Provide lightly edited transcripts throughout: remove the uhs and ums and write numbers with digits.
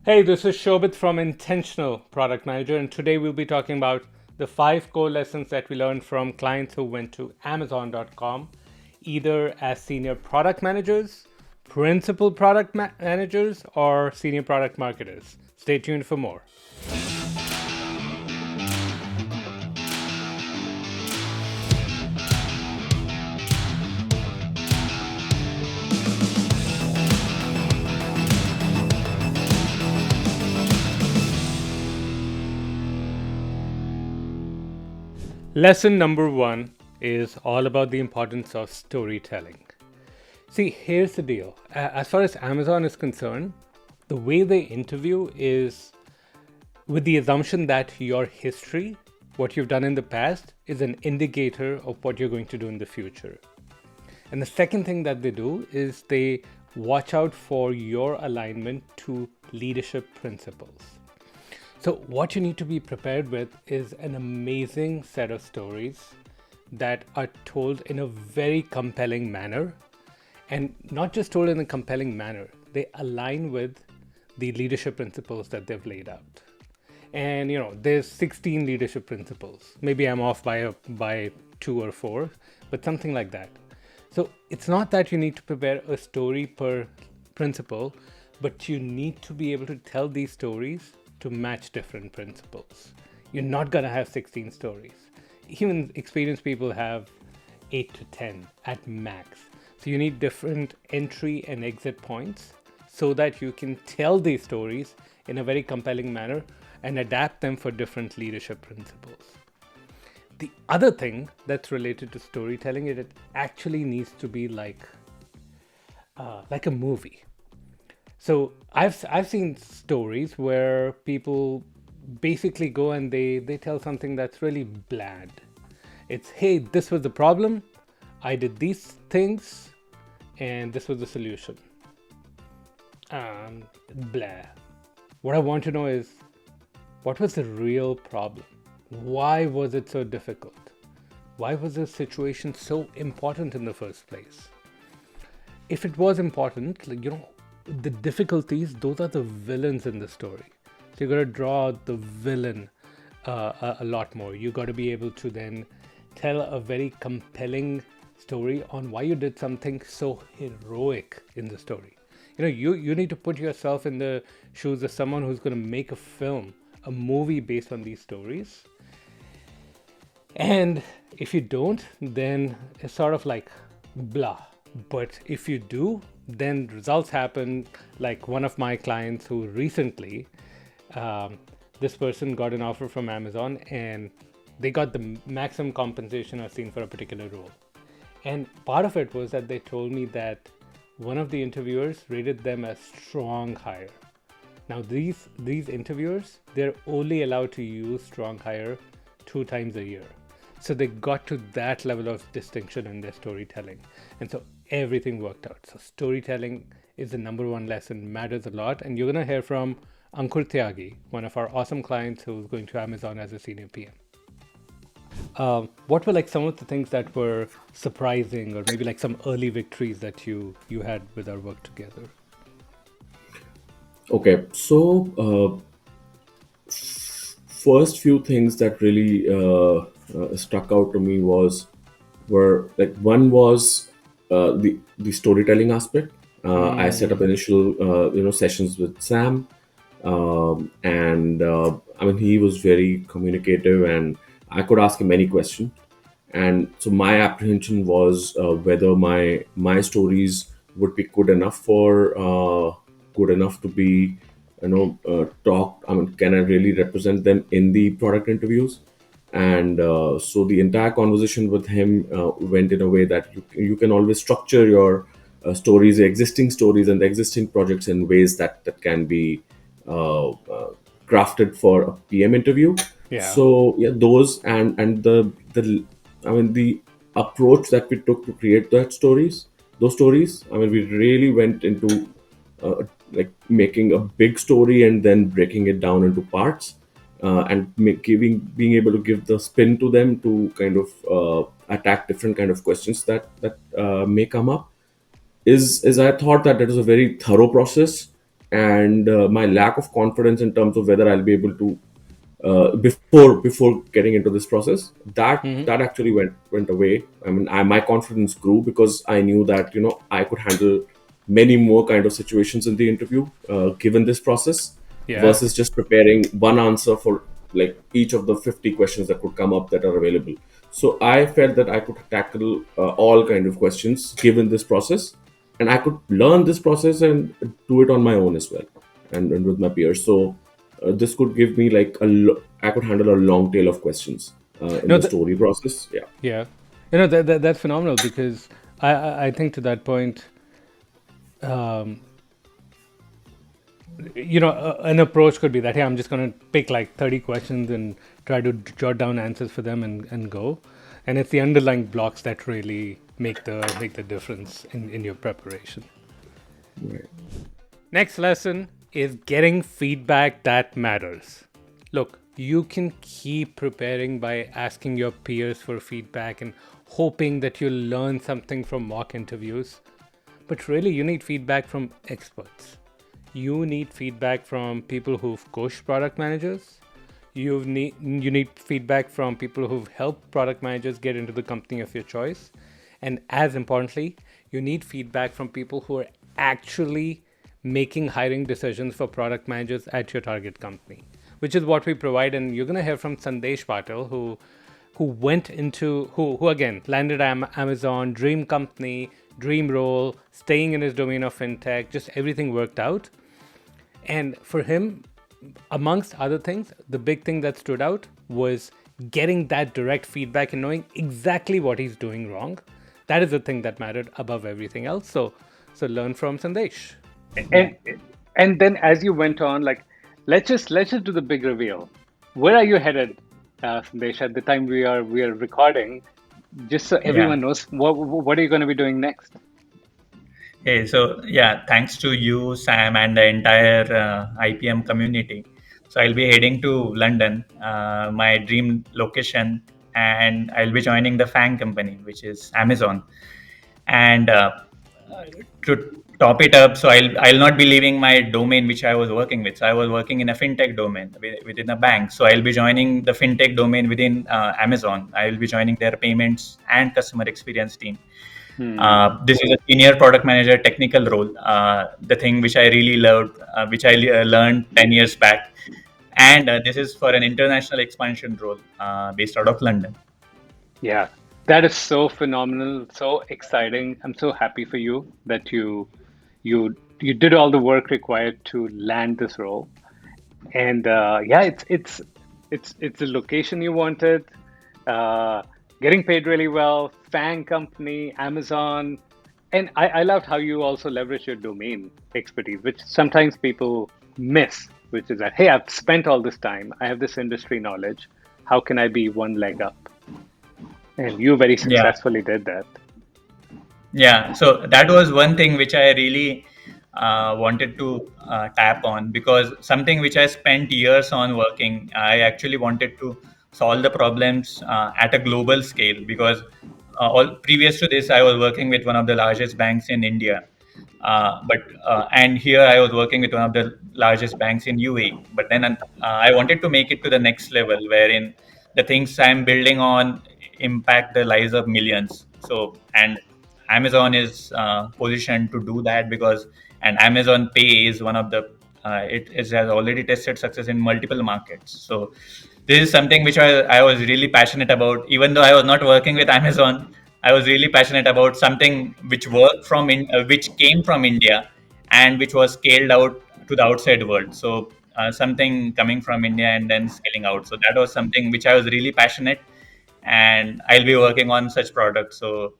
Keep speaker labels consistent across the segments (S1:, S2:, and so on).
S1: Hey, this is Shobit from Intentional Product Manager, and today we'll be talking about the 5 core lessons that we learned from clients who went to Amazon.com, either as senior product managers, principal product managers, or senior product marketers. Stay tuned for more. Lesson number 1 is all about the importance of storytelling. See, here's the deal. As far as Amazon is concerned, the way they interview is with the assumption that your history, what you've done in the past, is an indicator of what you're going to do in the future. And the second thing that they do is they watch out for your alignment to leadership principles. So, what you need to be prepared with is an amazing set of stories that are told in a very compelling manner. And not just told in a compelling manner, they align with the leadership principles that they've laid out. And there's 16 leadership principles. Maybe I'm off by 2 or 4, but something like that. So it's not that you need to prepare a story per principle, but you need to be able to tell these stories to match different principles. You're not going to have 16 stories. Even experienced people have 8 to 10 at max. So you need different entry and exit points so that you can tell these stories in a very compelling manner and adapt them for different leadership principles. The other thing that's related to storytelling is it actually needs to be like a movie. So I've seen stories where people basically go and they tell something that's really bland. It's, hey, this was the problem, I did these things, and this was the solution. Blah. What I want to know is, what was the real problem? Why was it so difficult? Why was the situation so important in the first place? If it was important, the difficulties, those are the villains in the story. So you got to draw out the villain a lot more. You got to be able to then tell a very compelling story on why you did something so heroic in the story. You need to put yourself in the shoes of someone who's going to make a movie based on these stories. And if you don't, then it's sort of like blah. But if you do, then results happen. Like one of my clients who recently, this person got an offer from Amazon and they got the maximum compensation I've seen for a particular role. And part of it was that they told me that one of the interviewers rated them as strong hire. Now these interviewers, they're only allowed to use strong hire 2 times a year. So they got to that level of distinction in their storytelling. And so everything worked out. So storytelling is the number 1 lesson, matters a lot. And you're going to hear from Ankur Tyagi, one of our awesome clients who's going to Amazon as a senior PM. What were like some of the things that were surprising, or maybe like some early victories that you had with our work together?
S2: Okay, so first few things that really struck out to me were like one was the storytelling aspect. I set up initial sessions with Sam, and I mean he was very communicative, and I could ask him any question. And so my apprehension was whether my stories would be good enough to be talked. I mean, can I really represent them in the product interviews? And so the entire conversation with him went in a way that you can always structure your stories, the existing stories and the existing projects in ways that can be crafted for a PM interview.
S1: Yeah.
S2: So yeah, those and the I mean the approach that we took to create those stories. I mean, we really went into like making a big story and then breaking it down into parts, and being able to give the spin to them to kind of attack different kind of questions that may come up. Is I thought that it was a very thorough process, and my lack of confidence in terms of whether I'll be able to before getting into this process, that actually went away. I mean, my confidence grew because I knew that I could handle many more kind of situations in the interview given this process
S1: Yeah.
S2: versus just preparing one answer for like each of the 50 questions that could come up that are available. So I felt that I could tackle all kind of questions given this process, and I could learn this process and do it on my own as well, and with my peers. So this could give me like I could handle a long tail of questions in
S1: No,
S2: the story process. Yeah.
S1: yeah. That's phenomenal because I think to that point, um, an approach could be that, hey, I'm just going to pick like 30 questions and try to jot down answers for them and go. And it's the underlying blocks that really make the difference in your preparation.
S2: Right.
S1: Next lesson is getting feedback that matters. Look, you can keep preparing by asking your peers for feedback and hoping that you'll learn something from mock interviews. But really, you need feedback from experts. You need feedback from people who've coached product managers. You need feedback from people who've helped product managers get into the company of your choice. And as importantly, you need feedback from people who are actually making hiring decisions for product managers at your target company, which is what we provide. And you're going to hear from Sandesh Patil, who went into who again landed Amazon, dream company, dream role, staying in his domain of fintech, just everything worked out. And for him, amongst other things, the big thing that stood out was getting that direct feedback and knowing exactly what he's doing wrong. That is the thing that mattered above everything else. So learn from Sandesh.
S3: And and then as you went on, like let's just do the big reveal. Where are you headed, Sandesh? At the time we are recording, just so
S4: Yeah.
S3: everyone knows, what are you going to be doing next?
S4: Hey, so yeah, thanks to you, Sam, and the entire IPM community. So I'll be heading to London, my dream location, and I'll be joining the FANG company, which is Amazon. And to top it up, so I'll not be leaving my domain which I was working with. So I was working in a fintech domain within a bank. So I'll be joining the fintech domain within Amazon. I will be joining their payments and customer experience team. This is a senior product manager technical role, the thing which I really loved, which I learned 10 years back. And this is for an international expansion role based out of London.
S3: Yeah, that is so phenomenal, so exciting. I'm so happy for you that you did all the work required to land this role. And yeah, it's the location you wanted, uh, getting paid really well, FANG company, Amazon, and I loved how you also leverage your domain expertise, which sometimes people miss, which is that, hey, I've spent all this time, I have this industry knowledge, how can I be one leg up? And you very
S4: Yeah.
S3: successfully did that.
S4: Yeah, so that was one thing which I really wanted to tap on, because something which I spent years on working, I actually wanted to solve the problems at a global scale, because all previous to this I was working with one of the largest banks in India, and here I was working with one of the largest banks in UAE. But then I wanted to make it to the next level, wherein the things I'm building on impact the lives of millions. So, and Amazon is positioned to do that, because and Amazon Pay is one of the it has already tested success in multiple markets. So this is something which I was really passionate about. Even though I was not working with Amazon, I was really passionate about something which which came from India and which was scaled out to the outside world. So something coming from India and then scaling out. So that was something which I was really passionate, and I'll be working on such products. So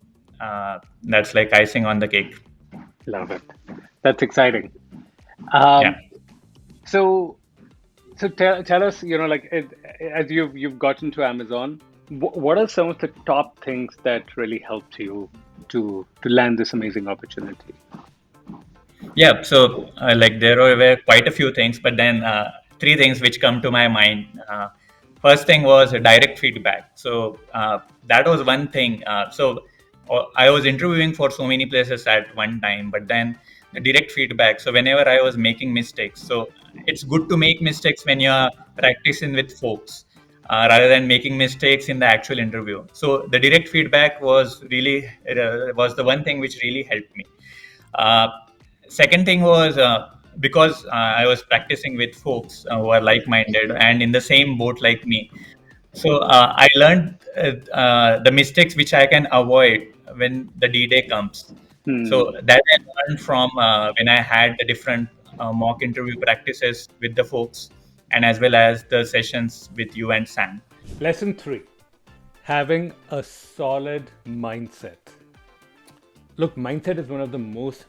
S4: that's like icing on the cake.
S3: Love it. That's exciting.
S4: Yeah.
S3: Um, so tell us, like as you've gotten to Amazon, what are some of the top things that really helped you to land this amazing opportunity?
S4: Yeah, so like there were quite a few things, but then three things which come to my mind. First thing was direct feedback. So that was one thing. I was interviewing for so many places at one time, but then direct feedback. So whenever I was making mistakes, so it's good to make mistakes when you're practicing with folks, rather than making mistakes in the actual interview. So the direct feedback was really was the one thing which really helped me. Uh, Second thing was, because I was practicing with folks who are like-minded and in the same boat like me. So I learned the mistakes which I can avoid when the D-Day comes. So
S3: Hmm.
S4: that I learned from when I had the different mock interview practices with the folks, and as well as the sessions with you and Sam.
S1: Lesson 3, having a solid mindset. Look, mindset is one of the most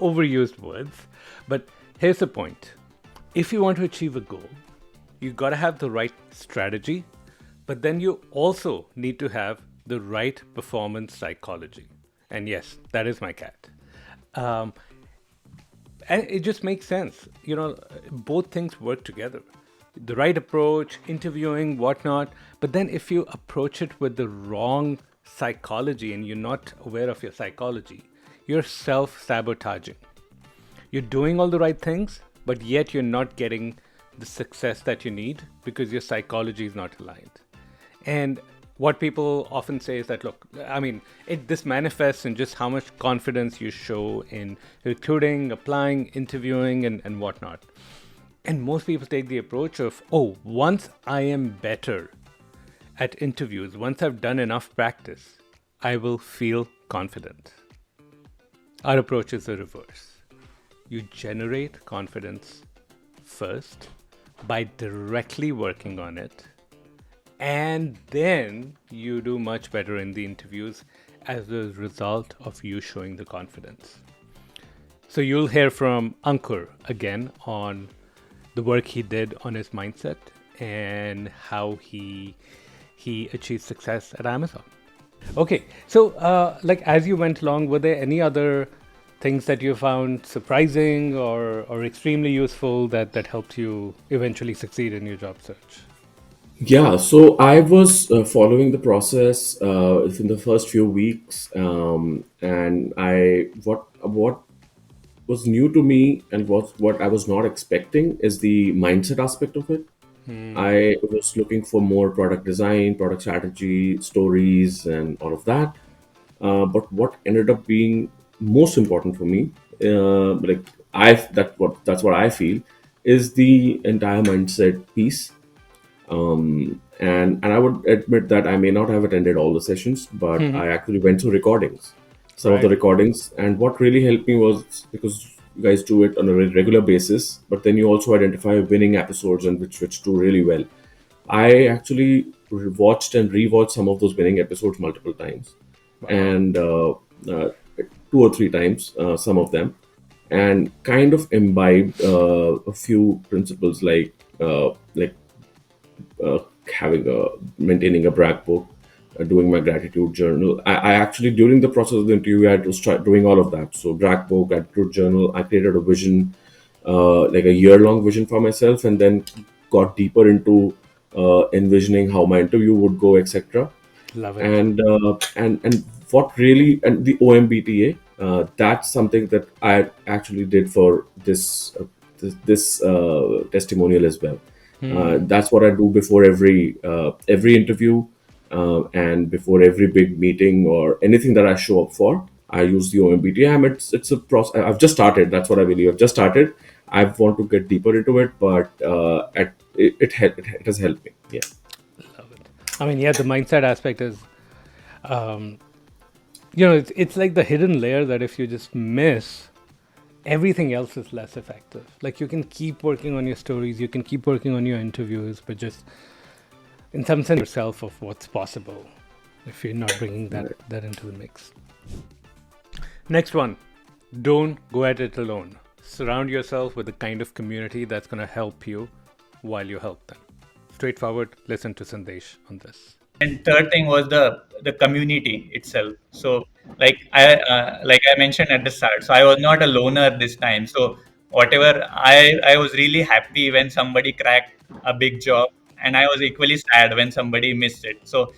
S1: overused words, but here's the point. If you want to achieve a goal, you got to have the right strategy, but then you also need to have the right performance psychology. And yes, that is my cat. Um, and it just makes sense. Both things work together. The right approach, interviewing, whatnot. But then if you approach it with the wrong psychology and you're not aware of your psychology, you're self sabotaging. You're doing all the right things, but yet you're not getting the success that you need because your psychology is not aligned. And what people often say is that, look, I mean, this manifests in just how much confidence you show in recruiting, applying, interviewing, and whatnot. And most people take the approach of, oh, once I am better at interviews, once I've done enough practice, I will feel confident. Our approach is the reverse. You generate confidence first by directly working on it, and then you do much better in the interviews as a result of you showing the confidence. So you'll hear from Ankur again on the work he did on his mindset and how he achieved success at Amazon. Okay, so as you went along, were there any other things that you found surprising or extremely useful that helped you eventually succeed in your job search?
S2: Yeah, so I was following the process in the first few weeks, and what was new to me and what I was not expecting is the mindset aspect of it. I was looking for more product design, product strategy, stories, and all of that. But what ended up being most important for me, like that's what I feel, is the entire mindset piece. And I would admit that I may not have attended all the sessions, but I actually went through recordings, some of the
S1: Right.
S2: recordings, and what really helped me was because you guys do it on a regular basis, but then you also identify winning episodes and which do really well. I actually watched and rewatched some of those winning episodes multiple times,
S1: Wow.
S2: and two or three times, some of them, and kind of imbibed a few principles like having a maintaining a brag book, doing my gratitude journal. I actually during the process of the interview I had to start doing all of that. So brag book, gratitude journal. I created a vision, like a year-long vision for myself, and then got deeper into envisioning how my interview would go, etc.
S1: Love it.
S2: And what really and the OMBTA. That's something that I actually did for this testimonial as well. That's what I do before every interview, and before every big meeting or anything that I show up for. I use the OMBTM. It's a process. I've just started. That's what I believe. I've just started. I want to get deeper into it, but it has helped me. Yeah.
S1: Love it. I mean, yeah, the mindset aspect is, um, it's like the hidden layer that if you just miss, everything else is less effective. Like you can keep working on your stories, you can keep working on your interviews, but just in some sense yourself of what's possible if you're not bringing that into the mix. Next one, don't go at it alone. Surround yourself with the kind of community that's going to help you while you help them. Straightforward, listen to Sandesh on this.
S4: And third thing was the community itself. So like I mentioned at the start, so I was not a loner this time. So whatever, I was really happy when somebody cracked a big job, and I was equally sad when somebody missed it. So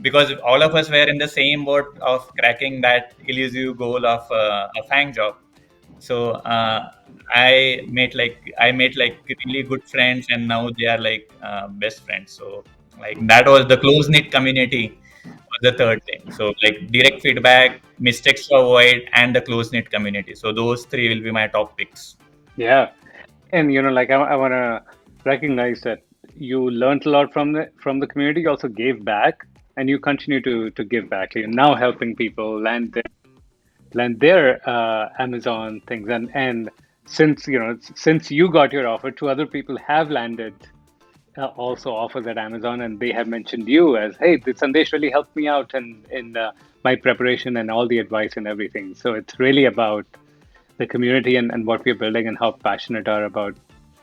S4: because all of us were in the same boat of cracking that elusive goal of a FANG job. So I made like really good friends, and now they are like best friends. So like that was the close knit community was the third thing. So like direct feedback, mistakes to avoid, and the close knit community. So those three will be my top picks.
S3: Yeah. And like I want to recognize that you learned a lot from the community. You also gave back, and you continue to give back. You're now helping people land their Amazon things, and since you got your offer, two other people have landed also offers at Amazon, and they have mentioned you as, hey, this Sandesh really helped me out in my preparation and all the advice and everything. So it's really about the community and what we're building and how passionate are about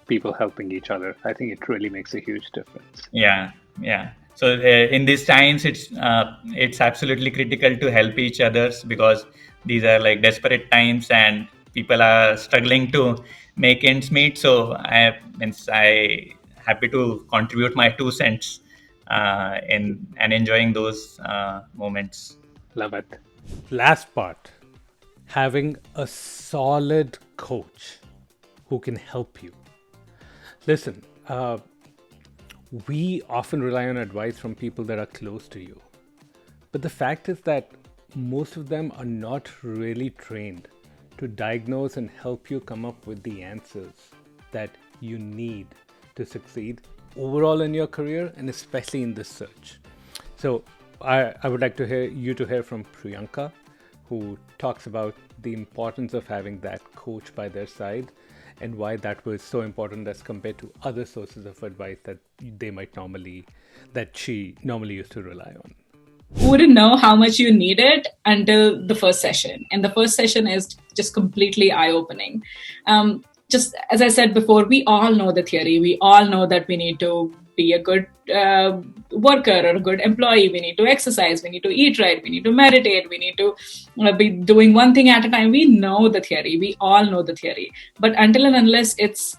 S3: people helping each other. I think it really makes a huge difference.
S4: Yeah, yeah. So in these times, it's absolutely critical to help each others, because these are like desperate times and people are struggling to make ends meet. So I happy to contribute my 2 cents in and enjoying those moments.
S3: Love it.
S1: Last part, having a solid coach who can help you. Listen, we often rely on advice from people that are close to you. But the fact is that most of them are not really trained to diagnose and help you come up with the answers that you need to succeed overall in your career, and especially in this search. So I would like to hear from Priyanka, who talks about the importance of having that coach by their side and why that was so important as compared to other sources of advice that she normally used to rely on.
S5: Who wouldn't know how much you need it until the first session? And the first session is just completely eye-opening. Just as I said before, we all know the theory. We all know that we need to be a good worker or a good employee. We need to exercise. We need to eat right. We need to meditate. We need to be doing one thing at a time. We know the theory. We all know the theory. But until and unless it's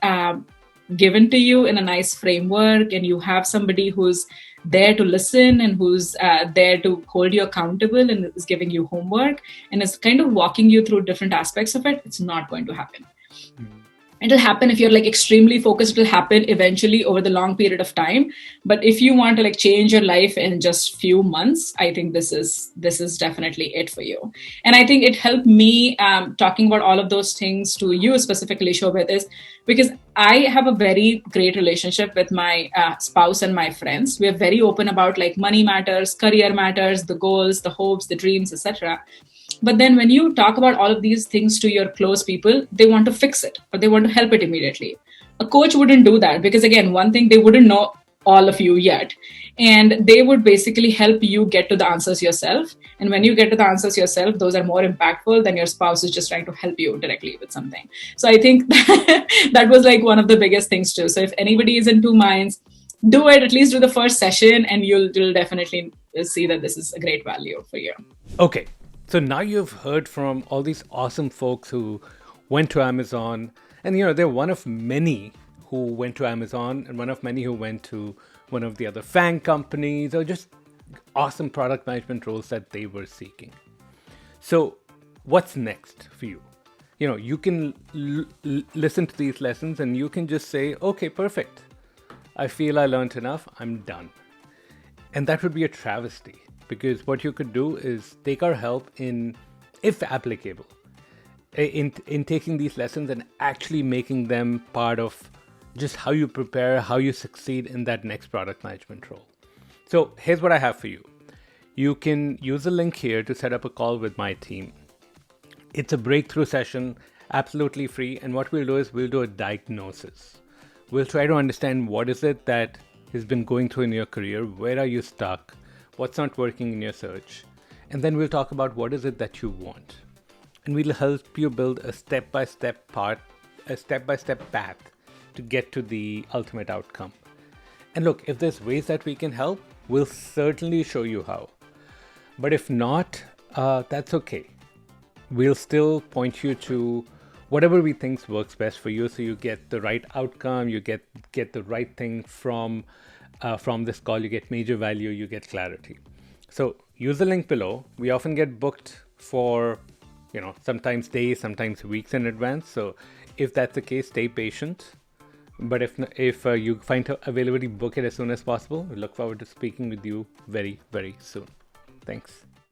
S5: given to you in a nice framework, and you have somebody who's there to listen and who's there to hold you accountable and is giving you homework and is kind of walking you through different aspects of it, it's not going to happen. It'll happen if you're like extremely focused. It'll happen eventually over the long period of time. But if you want to like change your life in just few months, I think this is definitely it for you. And I think it helped me talking about all of those things to you specifically, Shobhit, is because I have a very great relationship with my spouse and my friends. We're very open about like money matters, career matters, the goals, the hopes, the dreams, etc. But then when you talk about all of these things to your close people, they want to fix it or they want to help it immediately. A coach wouldn't do that because, again, one thing, they wouldn't know all of you yet. And they would basically help you get to the answers yourself. And when you get to the answers yourself, those are more impactful than your spouse is just trying to help you directly with something. So I think that was like one of the biggest things too. So if anybody is in two minds, do it, at least do the first session, and you'll definitely see that this is a great value for you.
S1: Okay. So now you've heard from all these awesome folks who went to Amazon, and they're one of many who went to Amazon and one of many who went to one of the other FANG companies or just awesome product management roles that they were seeking. So what's next for you? You can listen to these lessons and you can just say, okay, perfect. I feel I learned enough. I'm done. And that would be a travesty. Because what you could do is take our help in, if applicable, in taking these lessons and actually making them part of just how you prepare, how you succeed in that next product management role. So here's what I have for you. You can use the link here to set up a call with my team. It's a breakthrough session, absolutely free. And what we'll do is we'll do a diagnosis. We'll try to understand what is it that has been going through in your career, where are you stuck, what's not working in your search, and then we'll talk about what is it that you want. And we'll help you build a step-by-step path to get to the ultimate outcome. And look, if there's ways that we can help, we'll certainly show you how. But if not, that's okay. We'll still point you to whatever we think works best for you, so you get the right outcome, you get the right thing from this call, you get major value, you get clarity. So use the link below. We often get booked for, sometimes days, sometimes weeks in advance. So if that's the case, stay patient. But if you find availability, book it as soon as possible. We look forward to speaking with you very, very soon. Thanks.